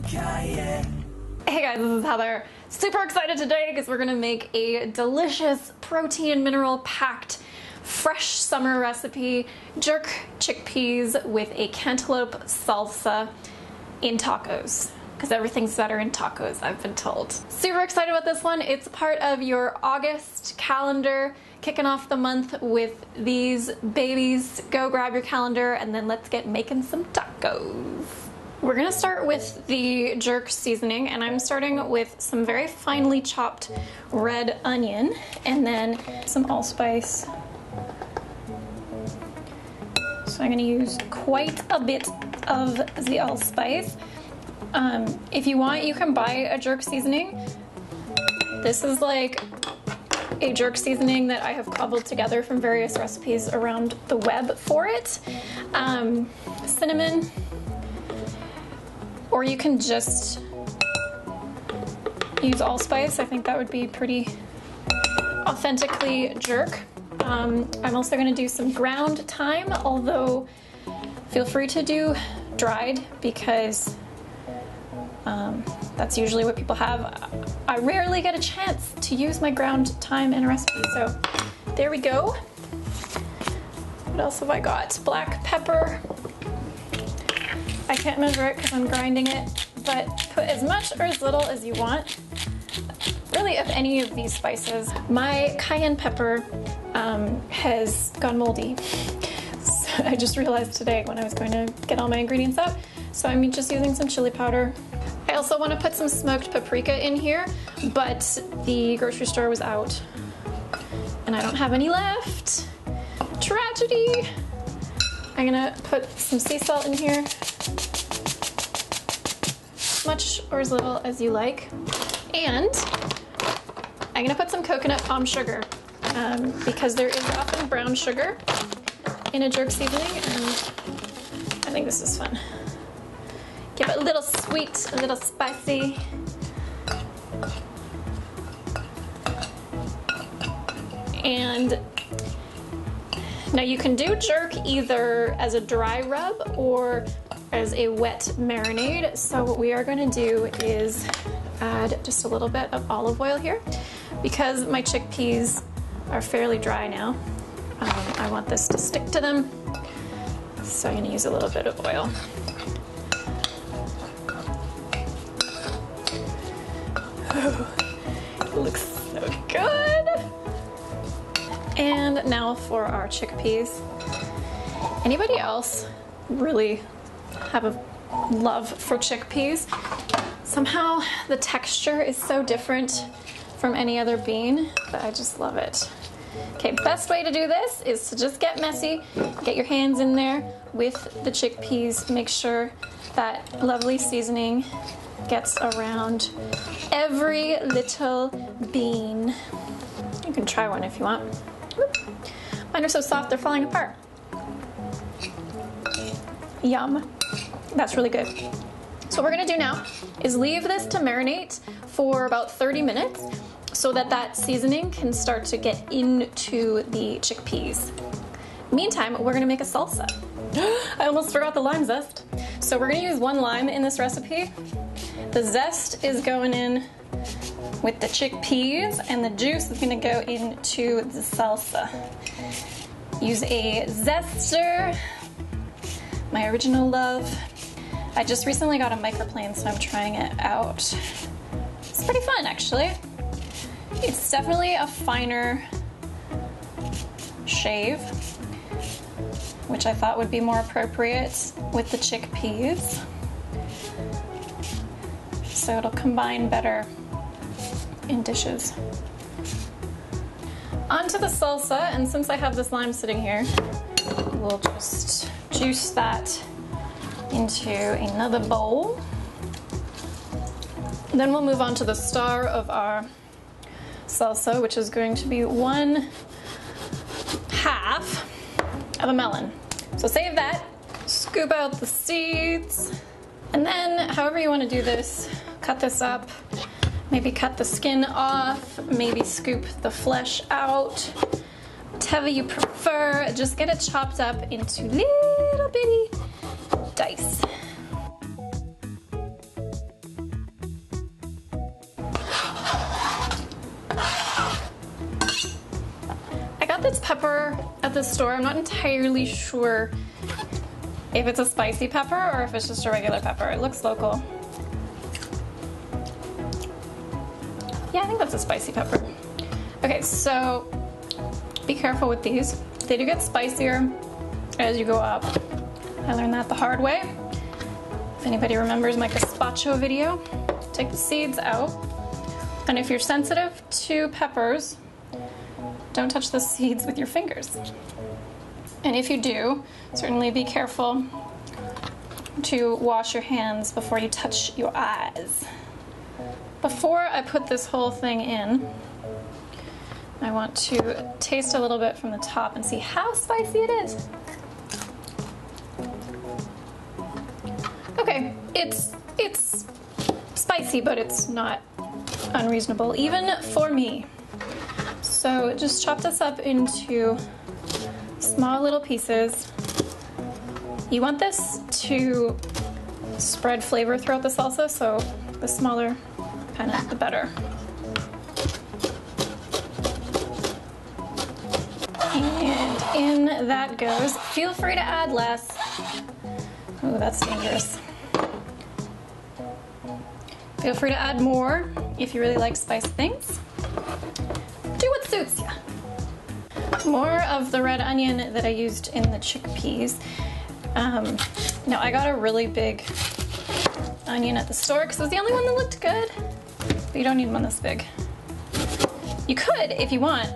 cayenne. Hey guys, this is Heather. Super excited today because we're gonna make a delicious protein mineral packed fresh summer recipe, jerk chickpeas with a cantaloupe salsa in tacos. Because everything's better in tacos, I've been told. Super excited about this one. It's part of your August calendar, kicking off the month with these babies. Go grab your calendar and then let's get making some tacos. We're gonna start with the jerk seasoning, and I'm starting with some very finely chopped red onion and then some allspice. So I'm gonna use quite a bit of the allspice. If you want, you can buy a jerk seasoning. This is like a jerk seasoning that I have cobbled together from various recipes around the web for it. Cinnamon, or you can just use allspice. I think that would be pretty authentically jerk. I'm also going to do some ground thyme, although feel free to do dried because that's usually what people have. I rarely get a chance to use my ground thyme in a recipe, so there we go. What else have I got? Black pepper. I can't measure it because I'm grinding it, but put as much or as little as you want, really, of any of these spices. My cayenne pepper has gone moldy. So I just realized today when I was going to get all my ingredients out, so I'm just using some chili powder. I also want to put some smoked paprika in here, but the grocery store was out and I don't have any left. Tragedy! I'm gonna put some sea salt in here, as much or as little as you like, and I'm gonna put some coconut palm sugar because there is often brown sugar in a jerk seasoning, and I think this is fun. Give it a little sweet, a little spicy. And now you can do jerk either as a dry rub or as a wet marinade. So what we are going to do is add just a little bit of olive oil here because my chickpeas are fairly dry now. I want this to stick to them, so I'm going to use a little bit of oil. It looks so good. And now for our chickpeas. Anybody else really have a love for chickpeas? Somehow the texture is so different from any other bean, but I just love it. Okay, best way to do this is to just get messy, get your hands in there with the chickpeas, make sure that lovely seasoning gets around every little bean. You can try one if you want. Whoop. Mine are so soft they're falling apart. Yum. That's really good. So what we're gonna do now is leave this to marinate for about 30 minutes so that that seasoning can start to get into the chickpeas. Meantime, we're gonna make a salsa. I almost forgot the lime zest. So we're gonna use 1 lime in this recipe. The zest is going in with the chickpeas, and the juice is gonna go into the salsa. Use a zester, my original love. I just recently got a microplane, so I'm trying it out. It's pretty fun, actually. It's definitely a finer shave, which I thought would be more appropriate with the chickpeas. So it'll combine better in dishes. Onto the salsa, and since I have this lime sitting here, we'll just juice that into another bowl. Then we'll move on to the star of our salsa, which is going to be 1/2 of a melon. So save that, scoop out the seeds, and then however you want to do this, cut this up, maybe cut the skin off, maybe scoop the flesh out, whatever you prefer. Just get it chopped up into little bitty dice. pepper at the store. I'm not entirely sure if it's a spicy pepper or if it's just a regular pepper. It looks local. Yeah, I think that's a spicy pepper. Okay, so be careful with these. They do get spicier as you go up. I learned that the hard way. If anybody remembers my gazpacho video, take the seeds out. And if you're sensitive to peppers, don't touch the seeds with your fingers. And if you do, certainly be careful to wash your hands before you touch your eyes. Before I put this whole thing in, I want to taste a little bit from the top and see how spicy it is. Okay, it's spicy, but it's not unreasonable, even for me. So just chop this up into small little pieces. You want this to spread flavor throughout the salsa, so the smaller kind of the better. And in that goes. Feel free to add less. Oh, that's dangerous. Feel free to add more if you really like spicy things. Do what suits you. More of the red onion that I used in the chickpeas. Now I got a really big onion at the store because it was the only one that looked good. But you don't need one this big. You could, if you want,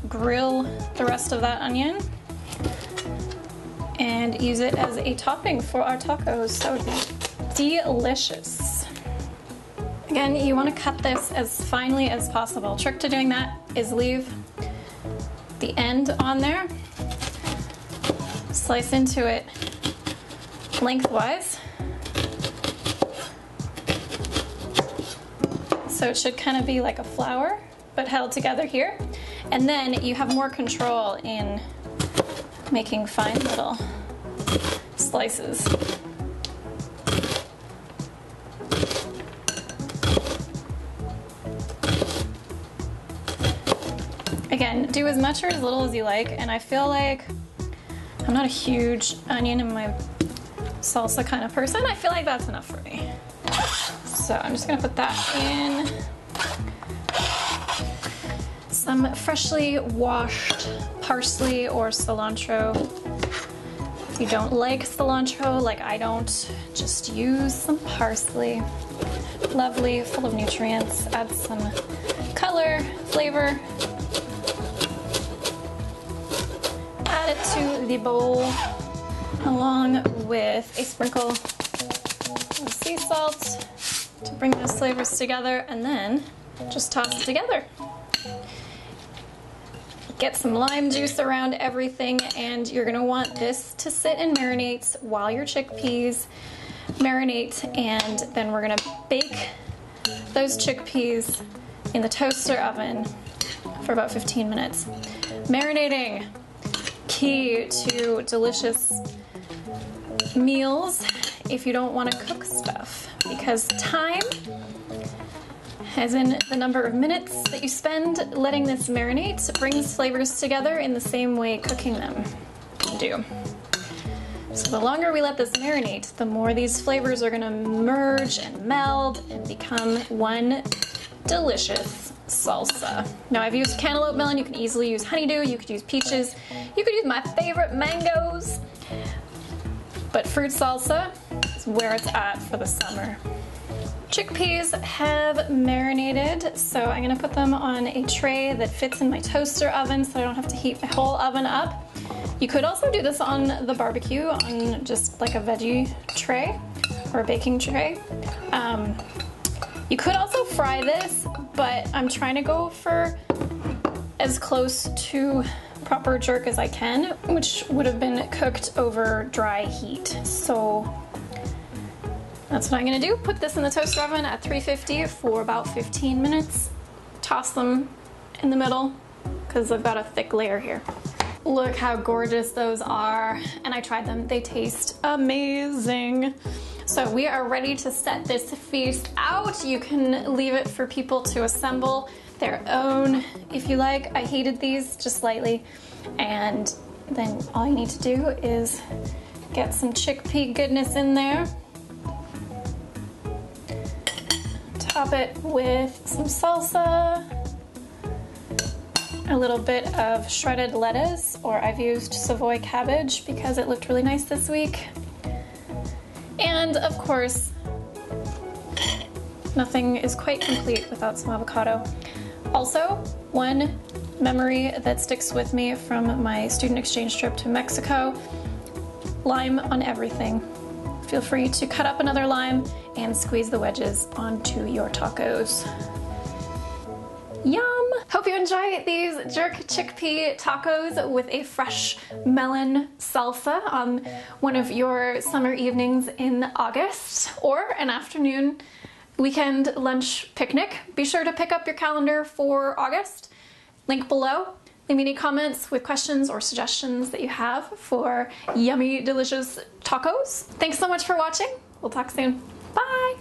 grill the rest of that onion and use it as a topping for our tacos. That would be delicious. Again, you want to cut this as finely as possible. Trick to doing that is leave the end on there. Slice into it lengthwise. So it should kind of be like a flower, but held together here. And then you have more control in making fine little slices. Again, do as much or as little as you like, and I feel like I'm not a huge onion in my salsa kind of person. I feel like that's enough for me. So I'm just gonna put that in. Some freshly washed parsley or cilantro. If you don't like cilantro, like I don't, just use some parsley. Lovely, full of nutrients. Add some color, flavor. Add it to the bowl along with a sprinkle of sea salt to bring those flavors together, and then just toss it together. Get some lime juice around everything, and you're gonna want this to sit and marinate while your chickpeas marinate, and then we're gonna bake those chickpeas in the toaster oven for about 15 minutes. Marinating, key to delicious meals if you don't want to cook stuff, because time, as in the number of minutes that you spend letting this marinate, brings flavors together in the same way cooking them do. So the longer we let this marinate, the more these flavors are going to merge and meld and become one delicious salsa. Now I've used cantaloupe melon, you can easily use honeydew, you could use peaches, you could use my favorite mangoes, but fruit salsa is where it's at for the summer. Chickpeas have marinated, so I'm gonna put them on a tray that fits in my toaster oven so I don't have to heat my whole oven up. You could also do this on the barbecue on just like a veggie tray or a baking tray. You could also fry this, but I'm trying to go for as close to proper jerk as I can, which would have been cooked over dry heat. So that's what I'm gonna do. Put this in the toaster oven at 350 for about 15 minutes. Toss them in the middle because I've got a thick layer here. Look how gorgeous those are, and I tried them. They taste amazing. So we are ready to set this feast out. You can leave it for people to assemble their own if you like. I heated these just slightly And then all you need to do is get some chickpea goodness in there. Top it with some salsa, a little bit of shredded lettuce, or I've used Savoy cabbage because it looked really nice this week. And of course, nothing is quite complete without some avocado. Also, one memory that sticks with me from my student exchange trip to Mexico: lime on everything. Feel free to cut up another lime and squeeze the wedges onto your tacos. Yum! Hope you enjoy these jerk chickpea tacos with a fresh melon salsa on one of your summer evenings in August, or an afternoon weekend lunch picnic. Be sure to pick up your calendar for August. Link below. Leave me any comments with questions or suggestions that you have for yummy, delicious tacos. Thanks so much for watching. We'll talk soon. Bye!